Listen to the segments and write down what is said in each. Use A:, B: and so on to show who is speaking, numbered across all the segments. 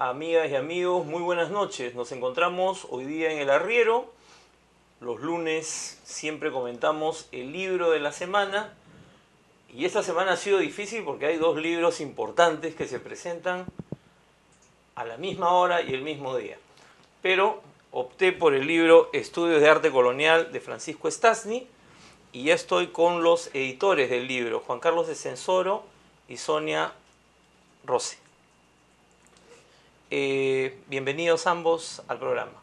A: Amigas y amigos, muy buenas noches. Nos encontramos hoy día en El Arriero. Los lunes siempre comentamos el libro de la semana. Y esta semana ha sido difícil porque hay dos libros importantes que se presentan a la misma hora y el mismo día. Pero opté por el libro Estudios de Arte Colonial de Francisco Stastny. Y ya estoy con los editores del libro, Juan Carlos de Censoro y Sonia Rossi. Bienvenidos ambos al programa.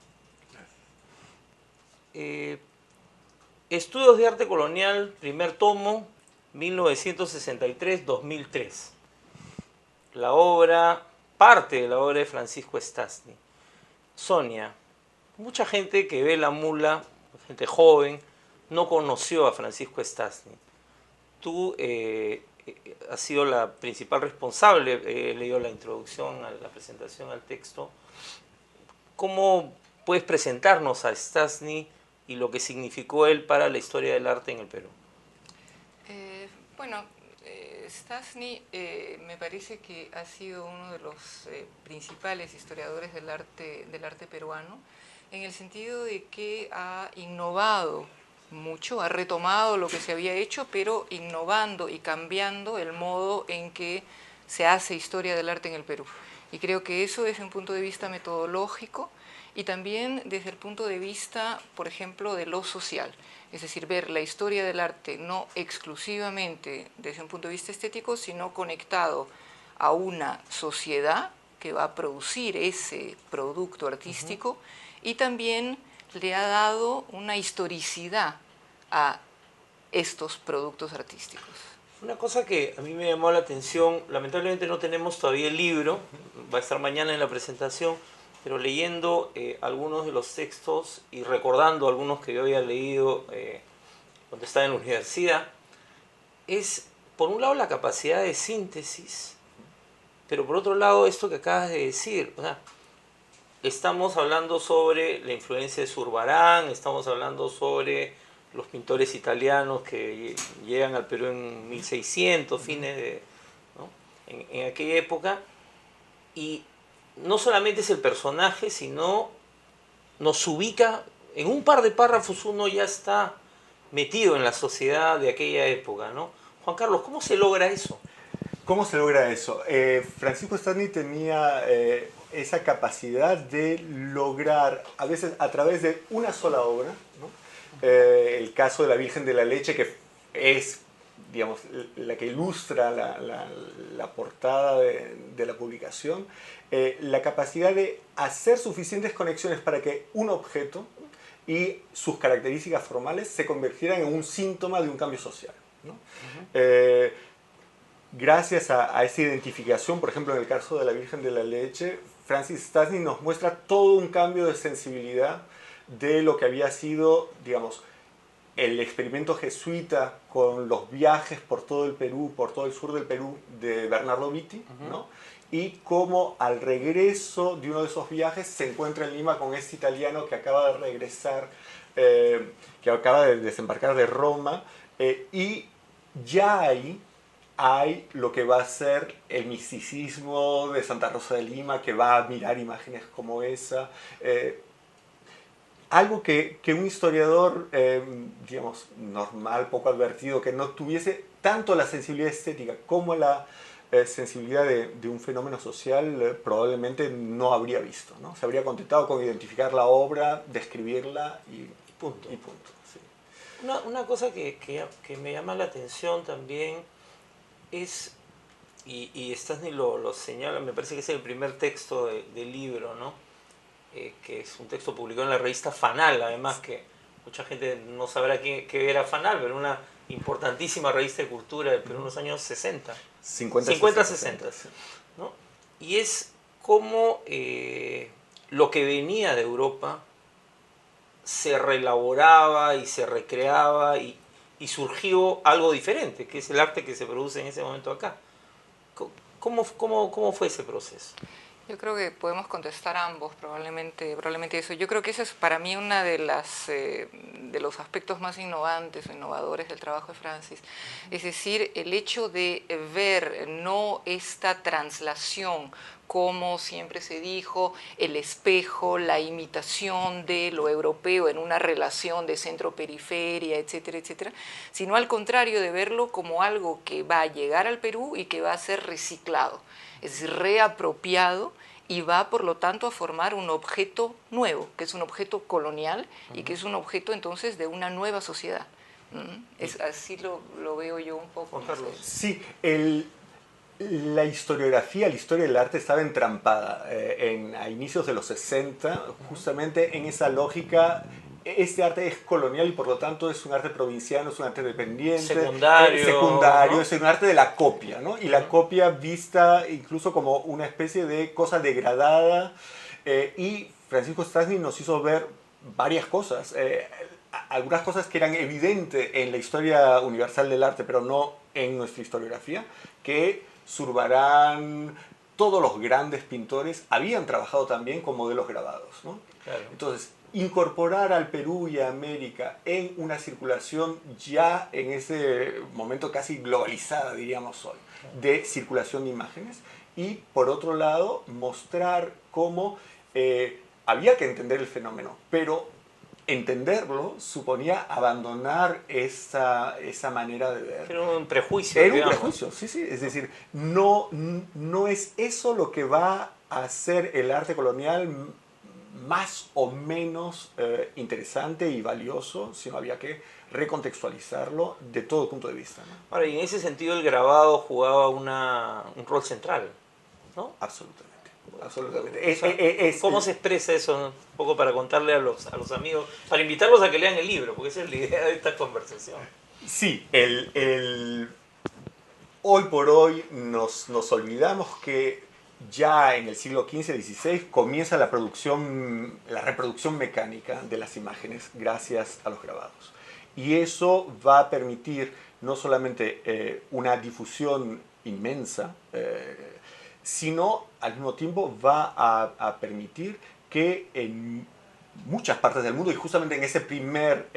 A: Estudios de Arte Colonial, primer tomo, 1963-2003. La obra, parte de la obra de Francisco Stastny. Sonia, mucha gente que ve La Mula, gente joven, no conoció a Francisco Stastny. Tú has sido la principal responsable, he leído la introducción, a la presentación al texto. ¿Cómo puedes presentarnos a Stastny y lo que significó él para la historia del arte en el Perú?
B: Stastny me parece que ha sido uno de los principales historiadores del arte peruano, en el sentido de que ha innovado mucho, ha retomado lo que se había hecho, pero innovando y cambiando el modo en que se hace historia del arte en el Perú. Y creo que eso desde un punto de vista metodológico y también desde el punto de vista, por ejemplo, de lo social. Es decir, ver la historia del arte no exclusivamente desde un punto de vista estético, sino conectado a una sociedad que va a producir ese producto artístico y también le ha dado una historicidad a estos productos artísticos.
A: Una cosa que a mí me llamó la atención, lamentablemente no tenemos todavía el libro, va a estar mañana en la presentación, pero leyendo algunos de los textos y recordando algunos que yo había leído cuando estaba en la universidad, es por un lado la capacidad de síntesis, pero por otro lado esto que acabas de decir, o sea, estamos hablando sobre la influencia de Zurbarán, estamos hablando sobre los pintores italianos que llegan al Perú en 1600, fines de, ¿no? en aquella época, y no solamente es el personaje, sino nos ubica, en un par de párrafos uno ya está metido en la sociedad de aquella época, ¿no? Juan Carlos, ¿cómo se logra eso?
C: ¿Cómo se logra eso? Francisco Stastny tenía esa capacidad de lograr, a veces a través de una sola obra, ¿no? El caso de la Virgen de la Leche, que es, digamos, la que ilustra la portada de la publicación, la capacidad de hacer suficientes conexiones para que un objeto y sus características formales se convirtieran en un síntoma de un cambio social, ¿no? Gracias a esa identificación, por ejemplo, en el caso de la Virgen de la Leche, Francis Stastny nos muestra todo un cambio de sensibilidad de lo que había sido, digamos, el experimento jesuita con los viajes por todo el Perú, por todo el sur del Perú, de Bernardo Vitti, ¿no? Y cómo al regreso de uno de esos viajes se encuentra en Lima con este italiano que acaba de regresar, que acaba de desembarcar de Roma, y ya ahí hay lo que va a ser el misticismo de Santa Rosa de Lima, que va a mirar imágenes como esa. Algo que un historiador, digamos, normal, poco advertido, que no tuviese tanto la sensibilidad estética como la sensibilidad de un fenómeno social, probablemente no habría visto, ¿no? Se habría contentado con identificar la obra, describirla y punto. Y punto, sí.
A: Una cosa que me llama la atención también es, y Stastny lo señala, me parece que es el primer texto del libro, ¿no? Que es un texto publicado en la revista Fanal, además, que mucha gente no sabrá qué era Fanal, pero una importantísima revista de cultura del Perú en los años 60. 50-60. ¿No? Y es como lo que venía de Europa se reelaboraba y se recreaba y surgió algo diferente, que es el arte que se produce en ese momento acá. ¿Cómo fue ese proceso?
B: Yo creo que podemos contestar ambos, probablemente eso. Yo creo que ese es para mí una de los aspectos más innovantes o innovadores del trabajo de Francis. Es decir, el hecho de ver no esta translación, como siempre se dijo, el espejo, la imitación de lo europeo en una relación de centro-periferia, etcétera, etcétera, sino al contrario de verlo como algo que va a llegar al Perú y que va a ser reciclado, es decir, reapropiado, y va por lo tanto a formar un objeto nuevo, que es un objeto colonial y que es un objeto entonces de una nueva sociedad. Así lo veo yo un poco.
A: Juan Carlos.
C: Sí, la historiografía, la historia del arte estaba entrampada a inicios de los 60, justamente en esa lógica. Este arte es colonial y por lo tanto es un arte provinciano, es un arte dependiente, secundario, ¿no? Es un arte de la copia, ¿no? Y la copia vista incluso como una especie de cosa degradada. Y Francisco Stastny nos hizo ver varias cosas, algunas cosas que eran evidentes en la historia universal del arte, pero no en nuestra historiografía, que Zurbarán, todos los grandes pintores habían trabajado también con modelos grabados, ¿no?
A: Claro.
C: Entonces, incorporar al Perú y a América en una circulación ya en ese momento casi globalizada, diríamos hoy, de circulación de imágenes, y por otro lado, mostrar cómo había que entender el fenómeno, pero entenderlo suponía abandonar esa manera de ver.
A: Era un prejuicio.
C: Era un prejuicio, sí, sí. Es decir, no es eso lo que va a hacer el arte colonial más o menos interesante y valioso, sino había que recontextualizarlo de todo punto de vista, ¿no?
A: Ahora, y en ese sentido el grabado jugaba un rol central, ¿no?
C: Absolutamente. Absolutamente.
A: O sea, ¿cómo se expresa eso? Un poco para contarle a los amigos, para invitarlos a que lean el libro, porque esa es la idea de esta conversación.
C: Sí, hoy por hoy nos olvidamos que ya en el siglo XV-XVI comienza la reproducción mecánica de las imágenes gracias a los grabados. Y eso va a permitir no solamente una difusión inmensa, sino al mismo tiempo va a permitir que en muchas partes del mundo, y justamente en ese primer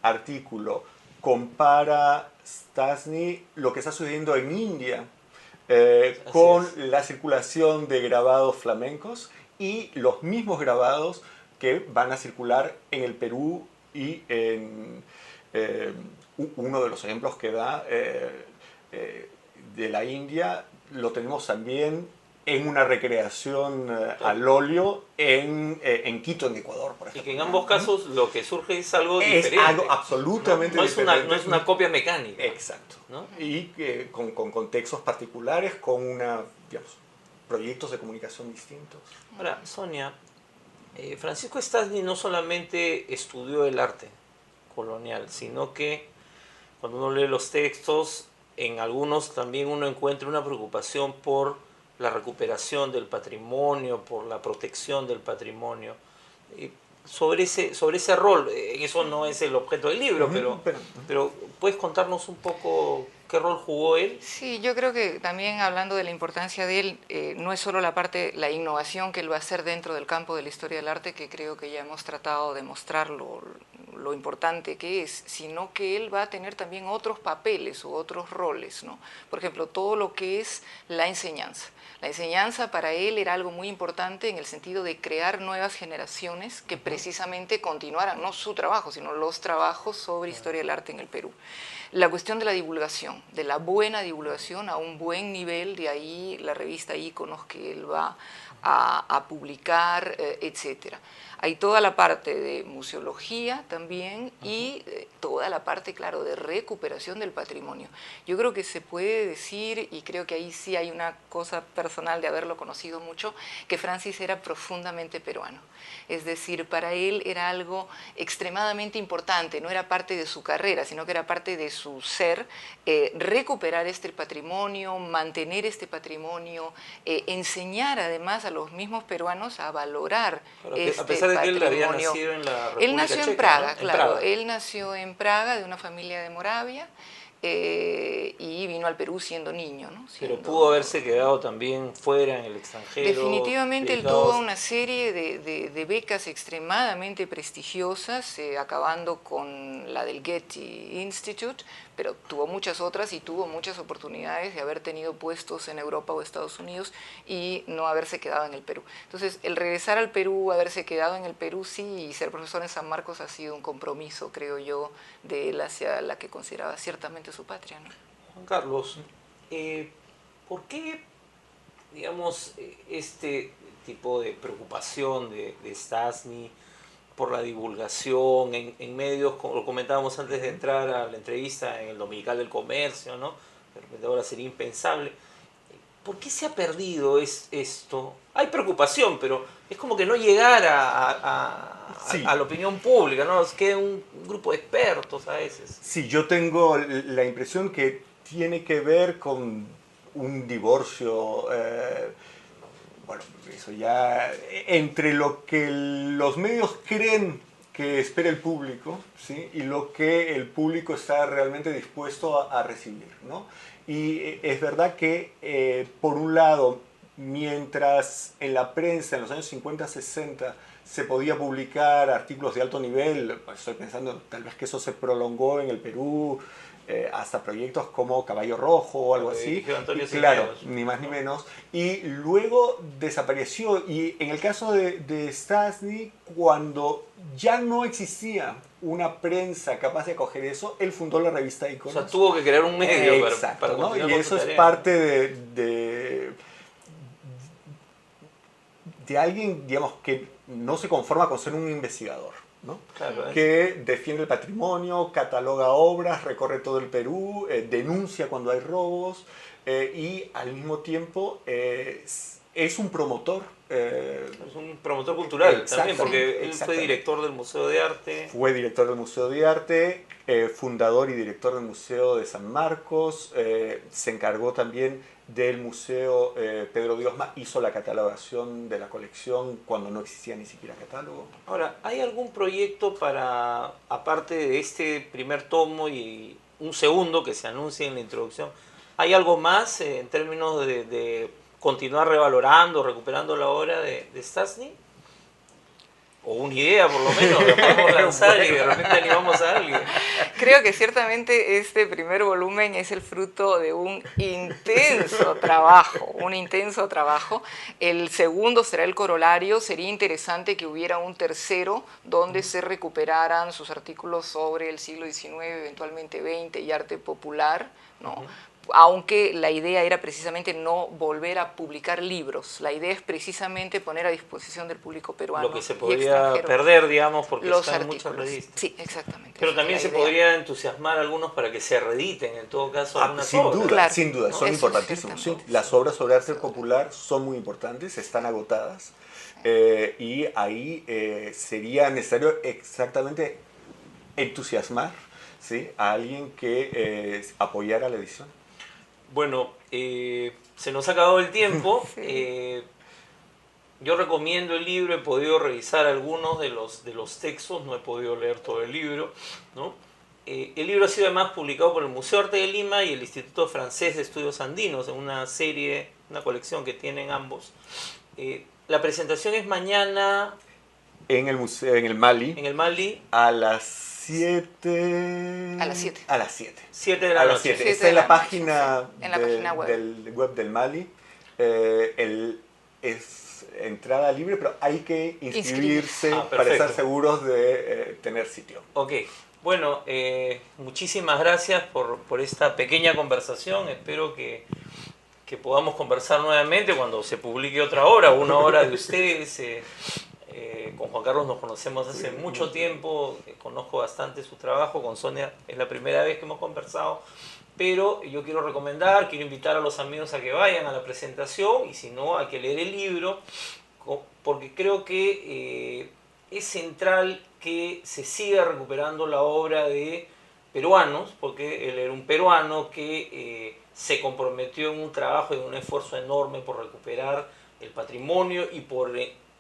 C: artículo compara Stastny lo que está sucediendo en India con la circulación de grabados flamencos y los mismos grabados que van a circular en el Perú, y en uno de los ejemplos que da de la India lo tenemos también en una recreación al óleo en Quito, en Ecuador, por ejemplo.
A: Y que en ambos casos lo que surge es algo diferente.
C: Es algo absolutamente diferente.
A: No es una copia mecánica.
C: Exacto.
A: ¿No?
C: Y con contextos particulares, con digamos, proyectos de comunicación distintos.
A: Ahora, Sonia, Francisco Stastny no solamente estudió el arte colonial, sino que cuando uno lee los textos, en algunos también uno encuentra una preocupación por la recuperación del patrimonio, por la protección del patrimonio. Sobre ese rol, eso no es el objeto del libro, pero ¿puedes contarnos un poco qué rol jugó él?
B: Sí, yo creo que también hablando de la importancia de él, no es solo la innovación que él va a hacer dentro del campo de la historia del arte, que creo que ya hemos tratado de mostrar lo importante que es, sino que él va a tener también otros papeles u otros roles, ¿no? Por ejemplo, todo lo que es la enseñanza. La enseñanza para él era algo muy importante en el sentido de crear nuevas generaciones que precisamente continuaran, no su trabajo, sino los trabajos sobre historia del arte en el Perú. La cuestión de la divulgación, de la buena divulgación a un buen nivel, de ahí la revista Íconos que él va a publicar, etcétera. Hay toda la parte de museología también y toda la parte, claro, de recuperación del patrimonio. Yo creo que se puede decir, y creo que ahí sí hay una cosa personal de haberlo conocido mucho, que Francis era profundamente peruano. Es decir, para él era algo extremadamente importante, no era parte de su carrera, sino que era parte de su ser, recuperar este patrimonio, mantener este patrimonio, enseñar además a los mismos peruanos a valorar
A: a pesar de que él había nacido en la República
B: Él nació
A: Checa,
B: en Praga,
A: ¿no?
B: claro. Él nació en Praga de una familia de Moravia y vino al Perú siendo niño, ¿no?
A: Pero pudo haberse quedado también fuera, en el extranjero.
B: Definitivamente él tuvo una serie de becas extremadamente prestigiosas, acabando con la del Getty Institute, pero tuvo muchas otras y tuvo muchas oportunidades de haber tenido puestos en Europa o Estados Unidos y no haberse quedado en el Perú. Entonces, el regresar al Perú, haberse quedado en el Perú, sí, y ser profesor en San Marcos ha sido un compromiso, creo yo, de él hacia la que consideraba ciertamente su patria, ¿no?
A: Juan Carlos, ¿por qué, digamos, este tipo de preocupación de Stastny por la divulgación en medios, como lo comentábamos antes de entrar a la entrevista, en el Dominical del Comercio, ¿no? De repente ahora sería impensable. ¿Por qué se ha perdido esto? Hay preocupación, pero es como que no llegar
C: Sí.
A: a la opinión pública, ¿no? Es que un grupo de expertos a veces.
C: Sí, yo tengo la impresión que tiene que ver con un divorcio, bueno, eso ya, entre lo que los medios creen que espera el público, ¿sí? Y lo que el público está realmente dispuesto a recibir, ¿no? Y es verdad que, por un lado, mientras en la prensa en los años 50, 60 se podía publicar artículos de alto nivel, estoy pensando tal vez que eso se prolongó en el Perú, hasta proyectos como Caballo Rojo o algo así.
A: Antonio
C: Y claro,
A: Cisneros.
C: ni más ni menos. Y luego desapareció. Y en el caso de Stastny, cuando ya no existía una prensa capaz de acoger eso, él fundó la revista
A: O
C: Iconos.
A: sea, tuvo que crear un medio
C: Exacto,
A: para
C: ¿no?
A: continuar
C: Y
A: con
C: eso
A: su
C: es
A: tarea.
C: parte de alguien, digamos, que no se conforma con ser un investigador, ¿no?
A: Claro,
C: Que defiende el patrimonio, cataloga obras, recorre todo el Perú, denuncia cuando hay robos, y al mismo tiempo es un promotor.
A: es un promotor cultural también, porque él fue
C: Exactamente.
A: director del Museo de Arte.
C: Fue director del Museo de Arte, fundador y director del Museo de San Marcos, se encargó también del Museo Pedro Diosma, hizo la catalogación de la colección cuando no existía ni siquiera catálogo.
A: Ahora, ¿hay algún proyecto para, aparte de este primer tomo y un segundo que se anuncia en la introducción, hay algo más en términos de continuar revalorando, recuperando la obra de Stastny? O una idea, por lo menos, la podemos lanzar y de repente animamos a alguien.
B: Creo que ciertamente este primer volumen es el fruto de un intenso trabajo, El segundo será el corolario. Sería interesante que hubiera un tercero donde se recuperaran sus artículos sobre el siglo XIX, eventualmente XX y arte popular, ¿no? Aunque la idea era precisamente no volver a publicar libros. La idea es precisamente poner a disposición del público peruano
A: Lo que se
B: y
A: podría
B: extranjero
A: perder, digamos, porque
B: los
A: están en muchas
B: artículos.
A: revistas.
B: Sí, exactamente.
A: Pero
B: esa es
A: también
B: la
A: se
B: idea.
A: podría entusiasmar a algunos para que se reediten, en todo caso, algunas
C: sin
A: obras.
C: duda,
B: Claro.
C: sin duda, son
B: Eso
C: importantísimos. Sí,
B: ciertamente,
C: las
B: sí.
C: obras sobre arte popular son muy importantes, están agotadas, y ahí sería necesario exactamente entusiasmar, ¿sí?, a alguien que apoyara la edición.
A: Bueno, se nos ha acabado el tiempo.
B: Sí.
A: Yo recomiendo el libro, he podido revisar algunos de los textos, no he podido leer todo el libro, ¿no? El libro ha sido además publicado por el Museo de Arte de Lima y el Instituto Francés de Estudios Andinos, en una serie, una colección que tienen ambos. La presentación es mañana
C: En el museo, en el Mali,
A: en el Mali,
C: a las 7.
B: A las 7.
C: A las 7.
A: 7 de la
C: A las
A: noche.
C: 7.
B: 7
C: Está
B: de
C: en la
B: la noche,
C: página,
B: sí. En la página web.
C: del web del Mali. Es entrada libre, pero hay que inscribirse para
A: perfecto.
C: estar seguros de tener sitio.
A: Ok, bueno, muchísimas gracias por esta pequeña conversación. Espero que podamos conversar nuevamente cuando se publique otra obra, una obra de ustedes. Con Juan Carlos nos conocemos hace mucho tiempo, conozco bastante su trabajo, con Sonia es la primera vez que hemos conversado, pero yo quiero invitar a los amigos a que vayan a la presentación y si no, a que leer el libro, porque creo que es central que se siga recuperando la obra de peruanos, porque él era un peruano que se comprometió en un trabajo y en un esfuerzo enorme por recuperar el patrimonio y por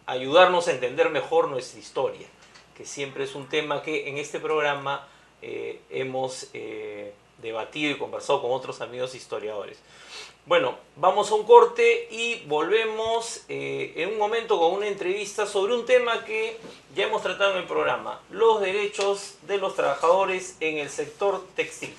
A: ayudarnos a entender mejor nuestra historia, que siempre es un tema que en este programa hemos debatido y conversado con otros amigos historiadores. Bueno, vamos a un corte y volvemos en un momento con una entrevista sobre un tema que ya hemos tratado en el programa: los derechos de los trabajadores en el sector textil.